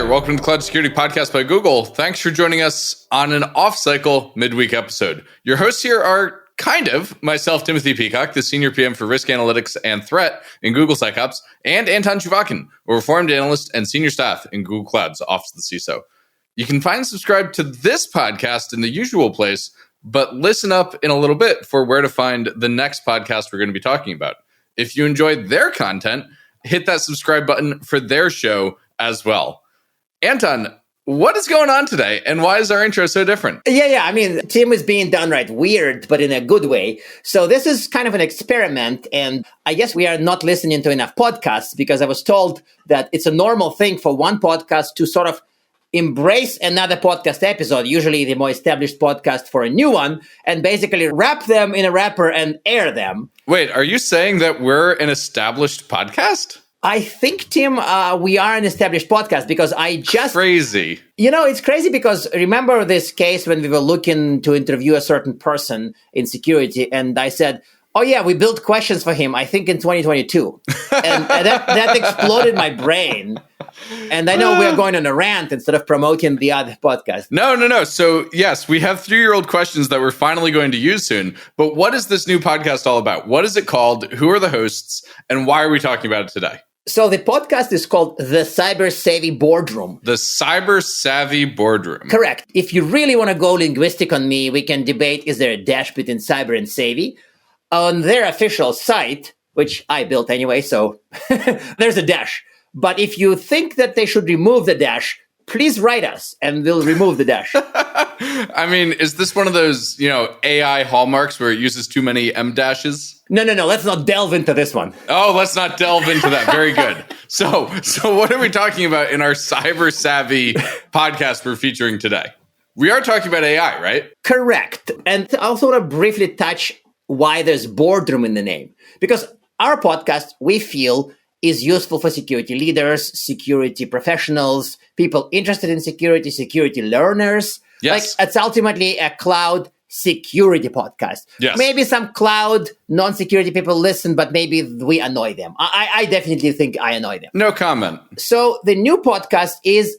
there. Welcome to the Cloud Security Podcast by Google. Thanks for joining us on an off-cycle midweek episode. Your hosts here are kind of myself, Timothy Peacock, the Senior PM for Risk Analytics and Threat in Google SecOps, and Anton Chuvakin, a Reformed Analyst and Senior Staff in Google Cloud's Office of the CISO. You can find and subscribe to this podcast in the usual place, but listen up in a little bit for where to find the next podcast we're going to be talking about. If you enjoyed their content, hit that subscribe button for their show as well. Anton, what is going on today, and why is our intro so different? Yeah. I mean, Tim is being downright weird, but in a good way. So this is kind of an experiment, and I guess we are not listening to enough podcasts because I was told that it's a normal thing for one podcast to sort of embrace another podcast episode, usually the more established podcast for a new one, and basically wrap them in a wrapper and air them. Wait, are you saying that we're an established podcast? I think, Tim, we are an established podcast because I just... Crazy. You know, it's crazy because remember this case when we were looking to interview a certain person in security, and I said, oh yeah, we built questions for him, I think in 2022. and that exploded my brain. And I know we're going on a rant instead of promoting the other podcast. No. So yes, we have 3-year-old questions that we're finally going to use soon. But what is this new podcast all about? What is it called? Who are the hosts? And why are we talking about it today? So the podcast is called The Cyber Savvy Boardroom. The Cyber Savvy Boardroom. Correct. If you really want to go linguistic on me, we can debate, is there a dash between cyber and savvy? On their official site, which I built anyway, so there's a dash. But if you think that they should remove the dash, please write us and we'll remove the dash. I mean, is this one of those, AI hallmarks where it uses too many M dashes? No. Let's not delve into this one. Oh, let's not delve into that. Very good. So what are we talking about in our cyber savvy podcast we're featuring today? We are talking about AI, right? Correct. And I also want to briefly touch why there's boardroom in the name. Because our podcast, we feel, is useful for security leaders, security professionals, people interested in security, security learners. Yes. Like, it's ultimately a cloud security podcast. Yes. Maybe some cloud non-security people listen, but maybe we annoy them. I definitely think I annoy them. No comment. So the new podcast is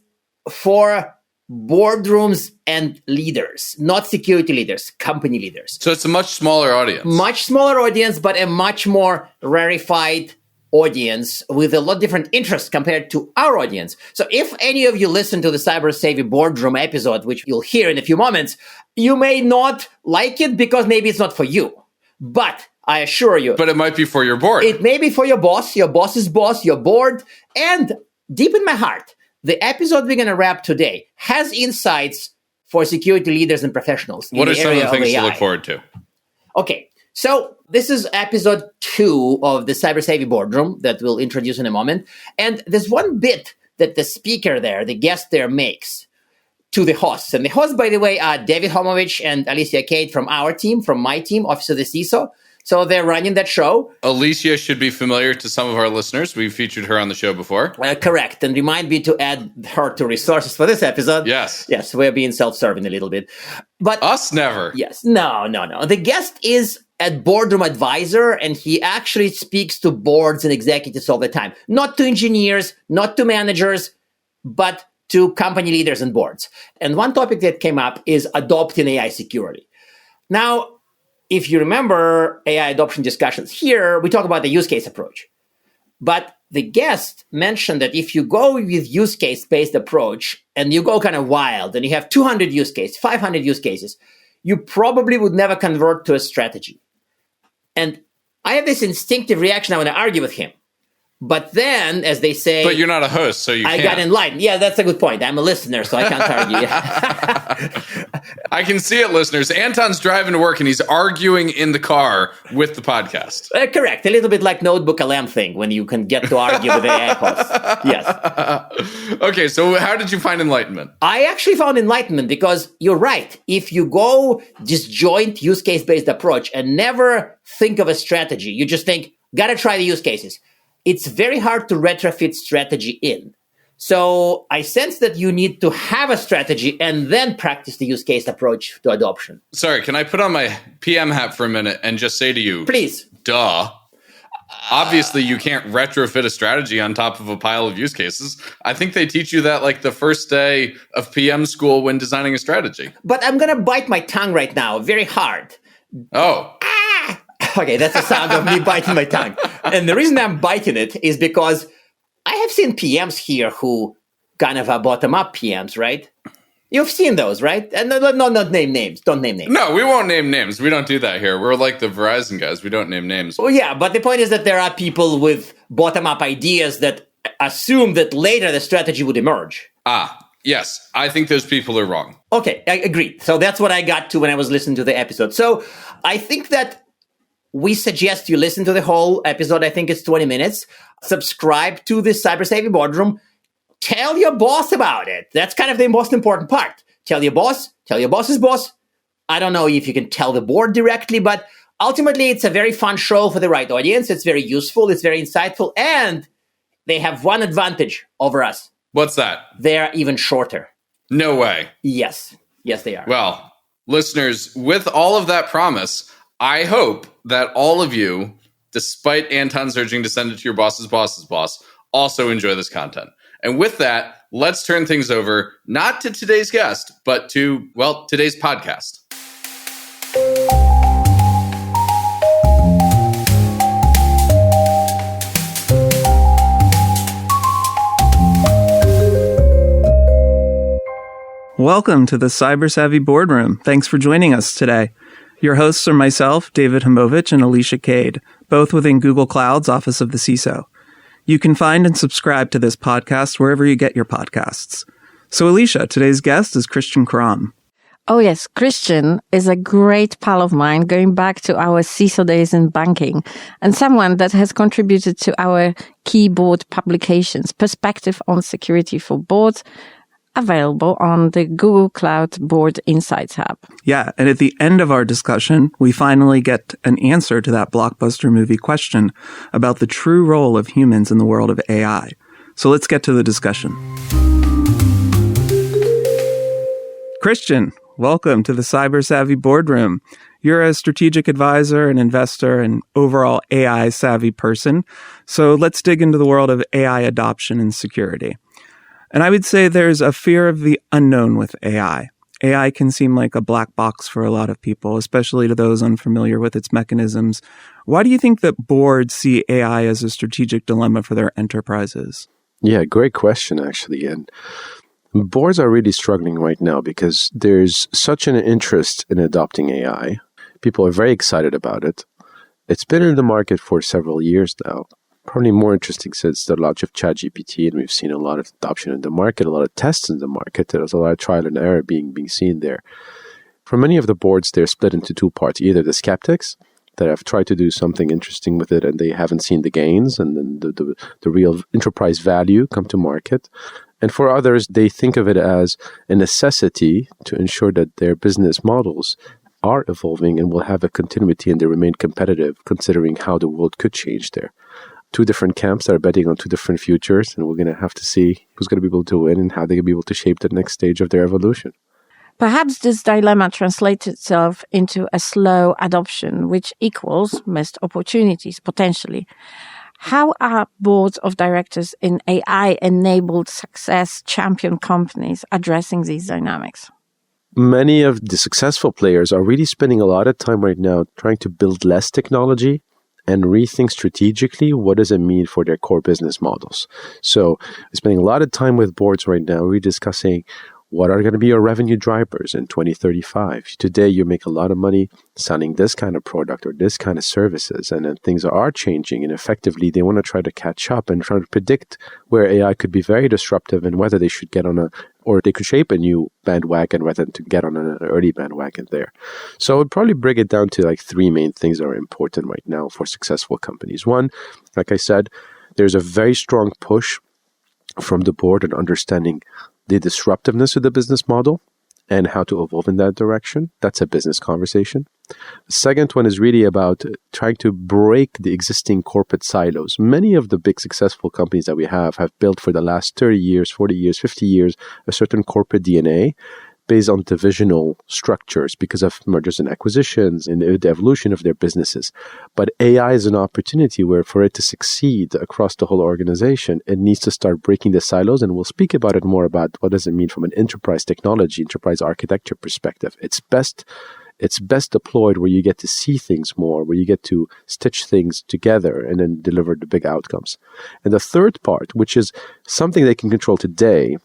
for boardrooms and leaders, not security leaders, company leaders. So it's a much smaller audience. Much smaller audience, but a much more rarefied audience with a lot different interests compared to our audience. So if any of you listen to the Cyber Savvy Boardroom episode, which you'll hear in a few moments, you may not like it because maybe it's not for you. But I assure you. But it might be for your board. It may be for your boss's boss, your board. And deep in my heart, the episode we're going to wrap today has insights for security leaders and professionals. What are some of the things to look forward to? Okay. So this is episode 2 of the Cyber Savvy Boardroom that we'll introduce in a moment. And there's one bit that the speaker there, the guest there, makes to the hosts. And the hosts, by the way, are David Homovich and Alicia Cade from our team, from my team, Office of the CISO. So they're running that show. Alicia should be familiar to some of our listeners. We've featured her on the show before. Correct. And remind me to add her to resources for this episode. Yes, we're being self-serving a little bit. But us never. Yes. No. The guest is a boardroom advisor, and he actually speaks to boards and executives all the time. Not to engineers, not to managers, but to company leaders and boards. And one topic that came up is adopting AI security. Now, if you remember AI adoption discussions here, we talk about the use case approach. But the guest mentioned that if you go with use case-based approach and you go kind of wild and you have 200 use cases, 500 use cases, you probably would never convert to a strategy. And I have this instinctive reaction. I want to argue with him. But then, as they say... But you're not a host, so you can't. I got enlightened. Yeah, that's a good point. I'm a listener, so I can't argue. I can see it, listeners. Anton's driving to work, and he's arguing in the car with the podcast. Correct. A little bit like Notebook LM thing, when you can get to argue with AI hosts. Yes. Okay, so how did you find enlightenment? I actually found enlightenment because you're right. If you go disjoint use case-based approach and never think of a strategy, you just think, got to try the use cases. It's very hard to retrofit strategy in. So I sense that you need to have a strategy and then practice the use case approach to adoption. Sorry, can I put on my PM hat for a minute and just say to you, please. Duh. Obviously, you can't retrofit a strategy on top of a pile of use cases. I think they teach you that like the first day of PM school when designing a strategy. But I'm going to bite my tongue right now, very hard. Oh. Okay, that's the sound of me biting my tongue. And the reason I'm biting it is because I have seen PMs here who kind of are bottom-up PMs, right? You've seen those, right? And not name names. Don't name names. No, we won't name names. We don't do that here. We're like the Verizon guys. We don't name names. Well, yeah, but the point is that there are people with bottom-up ideas that assume that later the strategy would emerge. Yes. I think those people are wrong. Okay, I agree. So that's what I got to when I was listening to the episode. So I think that we suggest you listen to the whole episode. I think it's 20 minutes. Subscribe to the Cyber Savvy Boardroom. Tell your boss about it. That's kind of the most important part. Tell your boss, tell your boss's boss. I don't know if you can tell the board directly, but ultimately it's a very fun show for the right audience. It's very useful. It's very insightful. And they have one advantage over us. What's that? They're even shorter. No way. Yes. Yes, they are. Well, listeners, with all of that promise, I hope that all of you, despite Anton's urging to send it to your boss's boss's boss, also enjoy this content. And with that, let's turn things over, not to today's guest, but to, well, today's podcast. Welcome to the Cyber Savvy Boardroom. Thanks for joining us today. Your hosts are myself, David Hamovich, and Alicia Cade, both within Google Cloud's Office of the CISO. You can find and subscribe to this podcast wherever you get your podcasts. So, Alicia, today's guest is Christian Karam. Oh, yes. Christian is a great pal of mine going back to our CISO days in banking and someone that has contributed to our key board publications, Perspective on Security for Boards, available on the Google Cloud Board Insights Hub. Yeah, and at the end of our discussion, we finally get an answer to that blockbuster movie question about the true role of humans in the world of AI. So let's get to the discussion. Christian, welcome to the Cyber Savvy Boardroom. You're a strategic advisor, an investor, and overall AI savvy person. So let's dig into the world of AI adoption and security. And I would say there's a fear of the unknown with AI. AI can seem like a black box for a lot of people, especially to those unfamiliar with its mechanisms. Why do you think that boards see AI as a strategic dilemma for their enterprises? Yeah, great question, actually. And boards are really struggling right now because there's such an interest in adopting AI. People are very excited about it. It's been in the market for several years now. Probably more interesting since the launch of ChatGPT, and we've seen a lot of adoption in the market, a lot of tests in the market. There's a lot of trial and error being seen there. For many of the boards, they're split into two parts. Either the skeptics that have tried to do something interesting with it and they haven't seen the gains and then the real enterprise value come to market. And for others, they think of it as a necessity to ensure that their business models are evolving and will have a continuity and they remain competitive, considering how the world could change there. Two different camps that are betting on two different futures, and we're going to have to see who's going to be able to win and how they're going to be able to shape the next stage of their evolution. Perhaps this dilemma translates itself into a slow adoption, which equals missed opportunities, potentially. How are boards of directors in AI-enabled success champion companies addressing these dynamics? Many of the successful players are really spending a lot of time right now trying to build less technology and rethink strategically what does it mean for their core business models. So spending a lot of time with boards right now, we're discussing what are going to be your revenue drivers in 2035. Today, you make a lot of money selling this kind of product or this kind of services, and then things are changing, and effectively they want to try to catch up and try to predict where AI could be very disruptive and whether they should get on or they could shape a new bandwagon rather than to get on an early bandwagon there. So I would probably break it down to like three main things that are important right now for successful companies. One, like I said, there's a very strong push from the board in understanding the disruptiveness of the business model and how to evolve in that direction. That's a business conversation. The second one is really about trying to break the existing corporate silos. Many of the big successful companies that we have built for the last 30 years, 40 years, 50 years, a certain corporate DNA based on divisional structures because of mergers and acquisitions and the evolution of their businesses. But AI is an opportunity where for it to succeed across the whole organization, it needs to start breaking the silos. And we'll speak about it more about what does it mean from an enterprise technology, enterprise architecture perspective. It's best deployed where you get to see things more, where you get to stitch things together and then deliver the big outcomes. And the third part, which is something they can control today,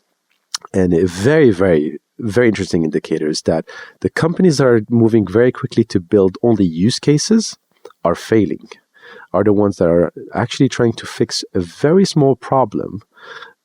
and a very, very, very interesting indicator, is that the companies that are moving very quickly to build only use cases are failing, are the ones that are actually trying to fix a very small problem.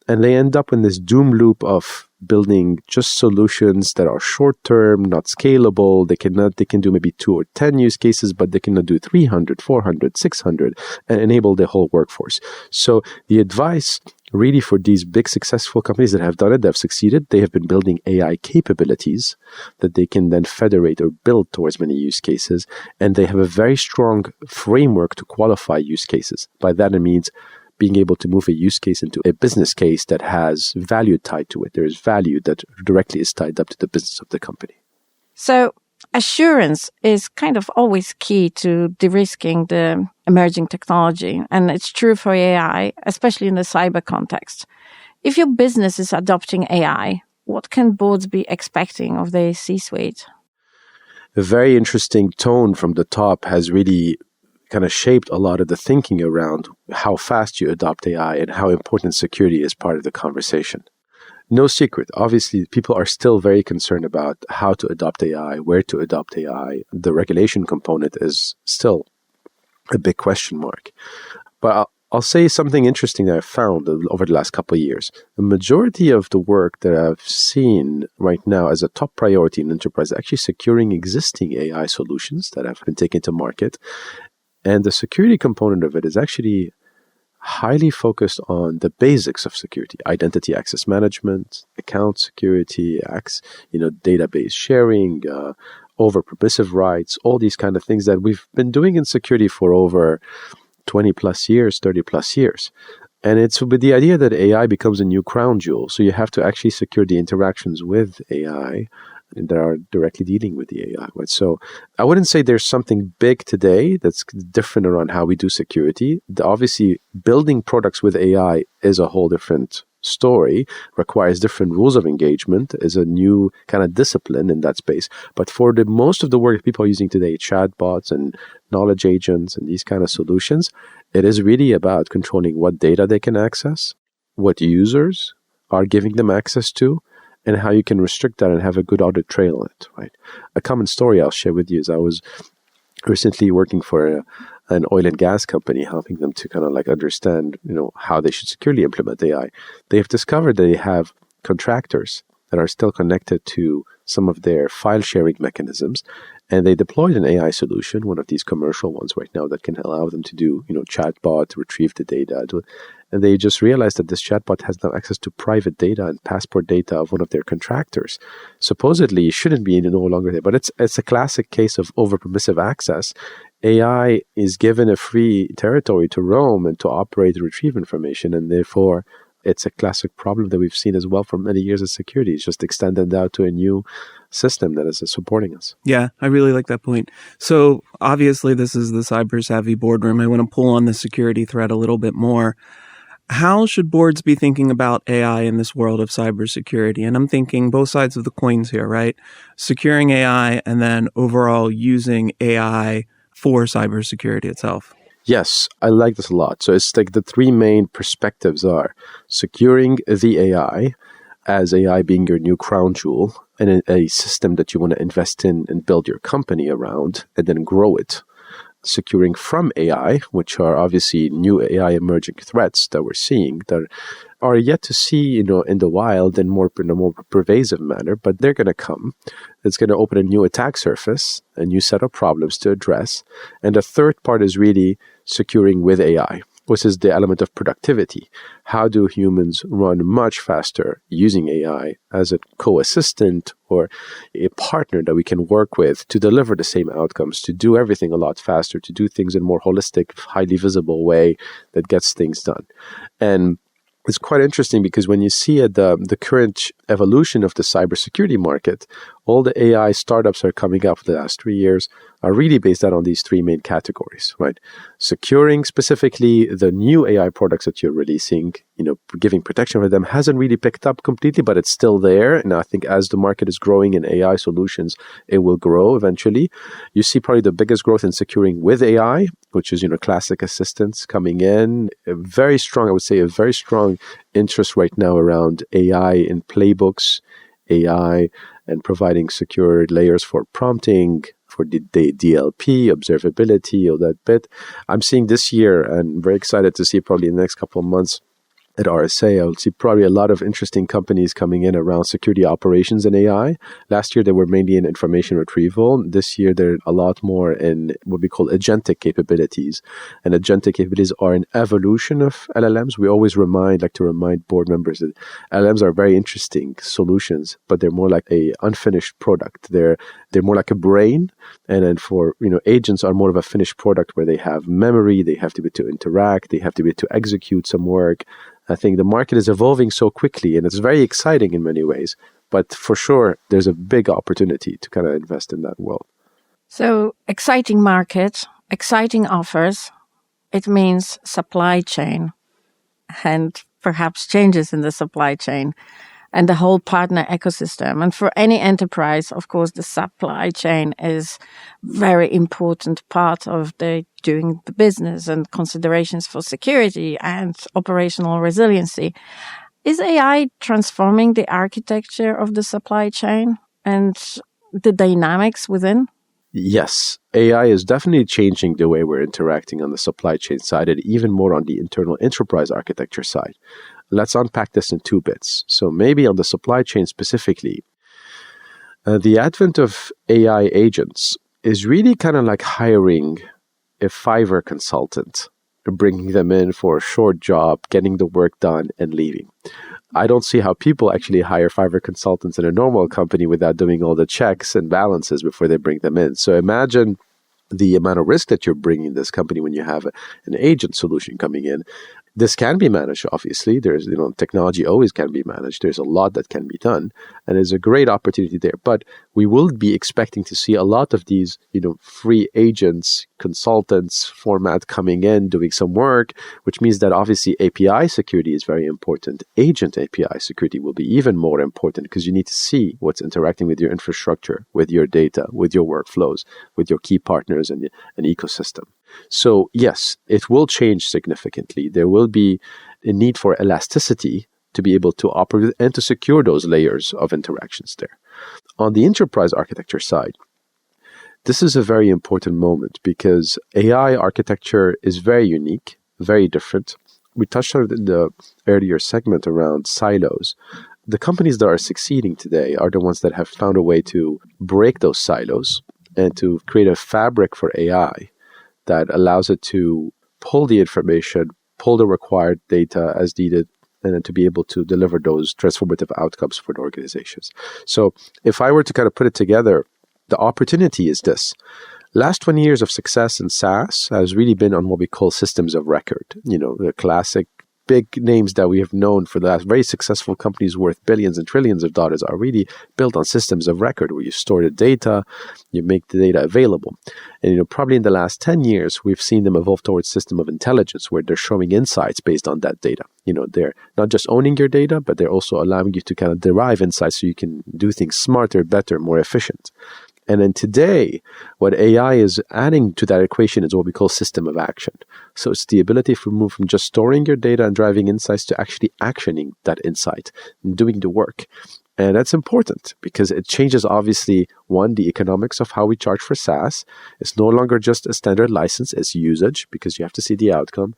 And they end up in this doom loop of building just solutions that are short-term, not scalable. They can do maybe 2 or 10 use cases, but they cannot do 300, 400, 600 and enable the whole workforce. So the advice really for these big successful companies that have done it, that have succeeded, they have been building AI capabilities that they can then federate or build towards many use cases. And they have a very strong framework to qualify use cases. By that it means being able to move a use case into a business case that has value tied to it. There is value that directly is tied up to the business of the company. So assurance is kind of always key to de-risking the emerging technology. And it's true for AI, especially in the cyber context. If your business is adopting AI, what can boards be expecting of the C-suite? A very interesting tone from the top has really kind of shaped a lot of the thinking around how fast you adopt AI and how important security is part of the conversation. No secret, obviously, people are still very concerned about how to adopt AI, where to adopt AI. The regulation component is still a big question mark. But I'll say something interesting that I've found over the last couple of years. The majority of the work that I've seen right now as a top priority in enterprise is actually securing existing AI solutions that have been taken to market. And the security component of it is actually highly focused on the basics of security: identity access management, account security, database sharing, over permissive rights, all these kind of things that we've been doing in security for over 20 plus years, 30 plus years. And it's with the idea that AI becomes a new crown jewel. So you have to actually secure the interactions with AI that are directly dealing with the AI. Right? So I wouldn't say there's something big today that's different around how we do security. Obviously, building products with AI is a whole different story, requires different rules of engagement, is a new kind of discipline in that space. But for the most of the work that people are using today, chatbots and knowledge agents and these kind of solutions, it is really about controlling what data they can access, what users are giving them access to, and how you can restrict that and have a good audit trail on it, right? A common story I'll share with you is I was recently working for an oil and gas company, helping them to kind of like understand, how they should securely implement AI. They have discovered that they have contractors that are still connected to some of their file sharing mechanisms. And they deployed an AI solution, one of these commercial ones right now that can allow them to do, chatbot, retrieve the data. And they just realized that this chatbot has now access to private data and passport data of one of their contractors. Supposedly, it shouldn't be no longer there, but it's a classic case of over-permissive access. AI is given a free territory to roam and to operate and retrieve information, and therefore it's a classic problem that we've seen as well for many years of security. It's just extended out to a new system that is supporting us. Yeah, I really like that point. So obviously this is the Cyber Savvy Boardroom. I want to pull on the security thread a little bit more. How should boards be thinking about AI in this world of cybersecurity? And I'm thinking both sides of the coins here, right? Securing AI and then overall using AI for cybersecurity itself. Yes, I like this a lot. So it's like the three main perspectives are securing the AI, as AI being your new crown jewel and a system that you want to invest in and build your company around and then grow it. Securing from AI, which are obviously new AI emerging threats that we're seeing that are yet to see, in the wild and in a more pervasive manner, but they're going to come. It's going to open a new attack surface, a new set of problems to address. And the third part is really securing with AI, which is the element of productivity. How do humans run much faster using AI as a co-assistant or a partner that we can work with to deliver the same outcomes, to do everything a lot faster, to do things in a more holistic, highly visible way that gets things done. And it's quite interesting because when you see the current evolution of the cybersecurity market, all the AI startups are coming up the last 3 years are really based out on these three main categories, right? Securing specifically the new AI products that you're releasing, giving protection for them hasn't really picked up completely, but it's still there. And I think as the market is growing in AI solutions, it will grow eventually. You see probably the biggest growth in securing with AI, which is, classic assistants coming in. A very strong interest right now around AI in playbooks, AI and providing secure layers for prompting, for the DLP, observability, all that bit. I'm seeing this year, and very excited to see probably in the next couple of months at RSA, I'll see probably a lot of interesting companies coming in around security operations and AI. Last year, they were mainly in information retrieval. This year, they're a lot more in what we call agentic capabilities. And agentic capabilities are an evolution of LLMs. We always like to remind board members that LLMs are very interesting solutions, but they're more like a unfinished product. They're more like a brain. And then for, agents are more of a finished product where they have memory, they have to be able to interact, they have to be able to execute some work. I think the market is evolving so quickly and it's very exciting in many ways, but for sure, there's a big opportunity to kind of invest in that world. So exciting market, exciting offers. It means supply chain and perhaps changes in the supply chain and the whole partner ecosystem. And for any enterprise, of course, the supply chain is very important part of doing the business and considerations for security and operational resiliency. Is AI transforming the architecture of the supply chain and the dynamics within? Yes, AI is definitely changing the way we're interacting on the supply chain side and even more on the internal enterprise architecture side. Let's unpack this in two bits. So maybe on the supply chain specifically, the advent of AI agents is really kind of like hiring a Fiverr consultant, bringing them in for a short job, getting the work done and leaving. I don't see how people actually hire Fiverr consultants in a normal company without doing all the checks and balances before they bring them in. So imagine the amount of risk that you're bringing this company when you have an agent solution coming in. This can be managed, obviously. There's, technology always can be managed. There's a lot that can be done, and there's a great opportunity there. But we will be expecting to see a lot of these, free agents, consultants format coming in, doing some work, which means that obviously API security is very important. Agent API security will be even more important because you need to see what's interacting with your infrastructure, with your data, with your workflows, with your key partners and an ecosystem. So yes, it will change significantly. There will be a need for elasticity to be able to operate and to secure those layers of interactions there. On the enterprise architecture side, this is a very important moment because AI architecture is very unique, very different. We touched on it in the earlier segment around silos. The companies that are succeeding today are the ones that have found a way to break those silos and to create a fabric for AI that allows it to pull the information, pull the required data as needed, and then to be able to deliver those transformative outcomes for the organizations. So if I were to kind of put it together, the opportunity is this. Last 20 years of success in SaaS has really been on what we call systems of record. The classic big names that we have known for the last, very successful companies worth billions and trillions of dollars are really built on systems of record where you store the data, you make the data available. And, probably in the last 10 years, we've seen them evolve towards system of intelligence where they're showing insights based on that data. They're not just owning your data, but they're also allowing you to kind of derive insights so you can do things smarter, better, more efficient. And then today, what AI is adding to that equation is what we call system of action. So it's the ability to move from just storing your data and driving insights to actually actioning that insight and doing the work. And that's important because it changes, obviously, one, the economics of how we charge for SaaS. It's no longer just a standard license, it's usage because you have to see the outcome.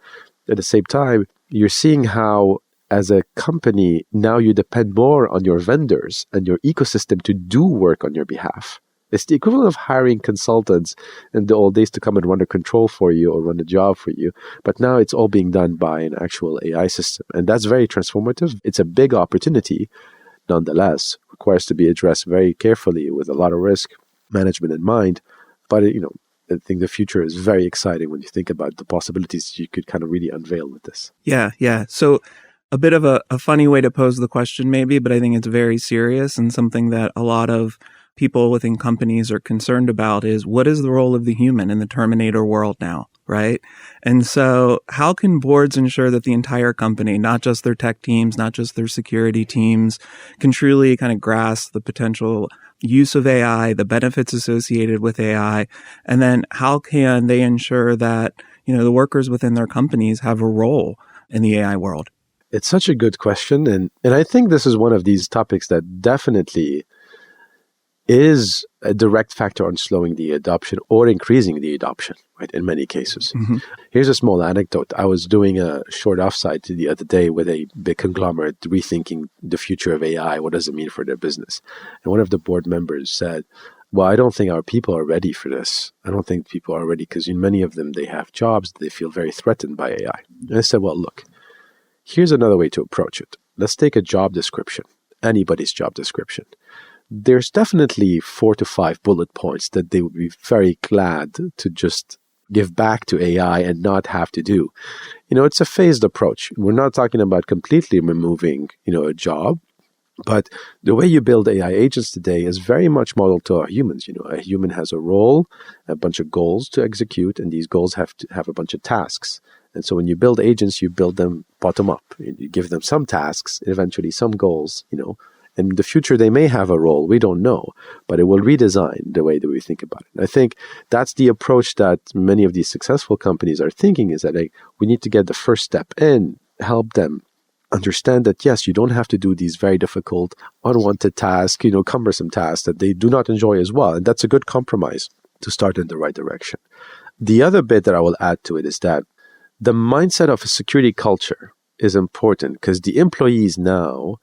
At the same time, you're seeing how as a company, now you depend more on your vendors and your ecosystem to do work on your behalf. It's the equivalent of hiring consultants in the old days to come and run a control for you or run a job for you. But now it's all being done by an actual AI system. And that's very transformative. It's a big opportunity. Nonetheless, requires to be addressed very carefully with a lot of risk management in mind. But, I think the future is very exciting when you think about the possibilities you could kind of really unveil with this. Yeah. So a bit of a funny way to pose the question maybe, but I think it's very serious and something that a lot of people within companies are concerned about is what is the role of the human in the Terminator world now, right? And so how can boards ensure that the entire company, not just their tech teams, not just their security teams, can truly kind of grasp the potential use of AI, the benefits associated with AI, and then how can they ensure that, the workers within their companies have a role in the AI world? It's such a good question. And I think this is one of these topics that definitely is a direct factor on slowing the adoption or increasing the adoption, right, in many cases. Mm-hmm. Here's a small anecdote. I was doing a short offsite the other day with a big conglomerate rethinking the future of AI. What does it mean for their business? And one of the board members said, well, I don't think our people are ready for this. I don't think people are ready because in many of them, they have jobs. They feel very threatened by AI. And I said, well, look, here's another way to approach it. Let's take a job description, anybody's job description. There's definitely 4 to 5 bullet points that they would be very glad to just give back to AI and not have to do. It's a phased approach. We're not talking about completely removing, a job, but the way you build AI agents today is very much modeled to our humans. A human has a role, a bunch of goals to execute, and these goals have to have a bunch of tasks. And so when you build agents, you build them bottom up. You give them some tasks, eventually some goals, In the future, they may have a role. We don't know, but it will redesign the way that we think about it. And I think that's the approach that many of these successful companies are thinking is that we need to get the first step in, help them understand that, yes, you don't have to do these very difficult, unwanted tasks, cumbersome tasks that they do not enjoy as well. And that's a good compromise to start in the right direction. The other bit that I will add to it is that the mindset of a security culture is important because the employees now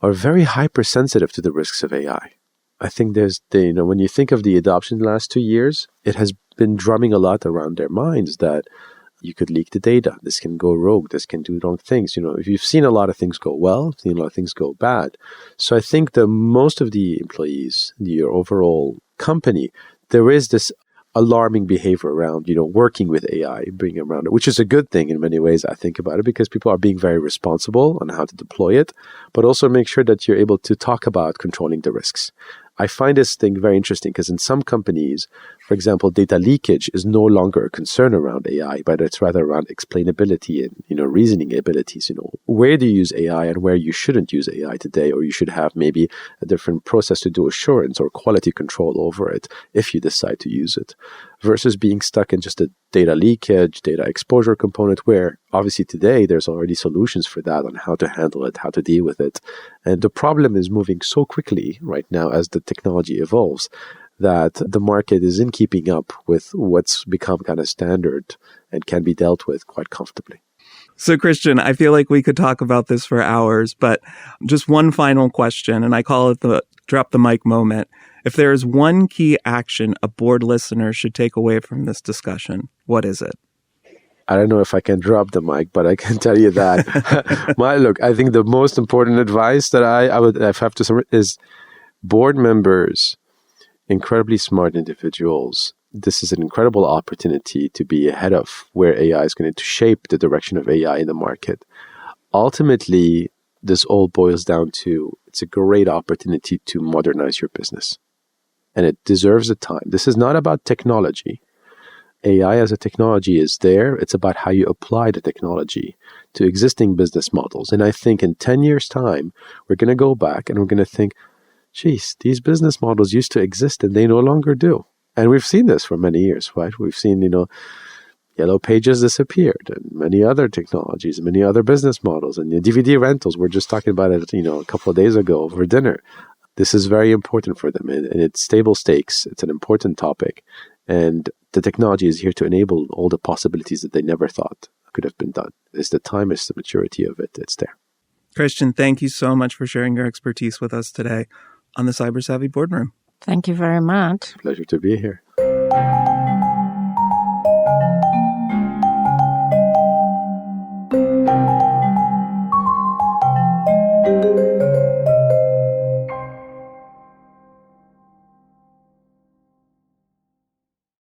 are very hypersensitive to the risks of AI. I think when you think of the adoption in the last 2 years, it has been drumming a lot around their minds that you could leak the data. This can go rogue. This can do wrong things. If you've seen a lot of things go well, seen a lot of things go bad. So I think that most of the employees, your overall company, there is this alarming behavior around, working with AI, being around it, which is a good thing in many ways, I think about it, because people are being very responsible on how to deploy it, but also make sure that you're able to talk about controlling the risks. I find this thing very interesting because in some companies, for example, data leakage is no longer a concern around AI, but it's rather around explainability and, reasoning abilities. Where do you use AI and where you shouldn't use AI today, or you should have maybe a different process to do assurance or quality control over it if you decide to use it, versus being stuck in just a data leakage, data exposure component, where obviously today there's already solutions for that on how to handle it, how to deal with it. And the problem is moving so quickly right now as the technology evolves that the market isn't keeping up with what's become kind of standard and can be dealt with quite comfortably. So, Christian, I feel like we could talk about this for hours, but just one final question, and I call it the drop the mic moment. If there is one key action a board listener should take away from this discussion, what is it? I don't know if I can drop the mic, but I can tell you that. Look, I think the most important advice that I have to summarize is board members, incredibly smart individuals. This is an incredible opportunity to be ahead of where AI is going to shape the direction of AI in the market. Ultimately, this all boils down to it's a great opportunity to modernize your business. And it deserves the time. This is not about technology. AI as a technology is there. It's about how you apply the technology to existing business models. And I think in 10 years' time, we're going to go back and we're going to think, geez, these business models used to exist and they no longer do. And we've seen this for many years, right? We've seen, Yellow Pages disappeared and many other technologies, many other business models, and DVD rentals. We're just talking about it, a couple of days ago over dinner. This is very important for them, and it's table stakes. It's an important topic, and the technology is here to enable all the possibilities that they never thought could have been done. It's the time, it's the maturity of it. It's there. Christian, thank you so much for sharing your expertise with us today on the Cyber Savvy Boardroom. Thank you very much. Pleasure to be here.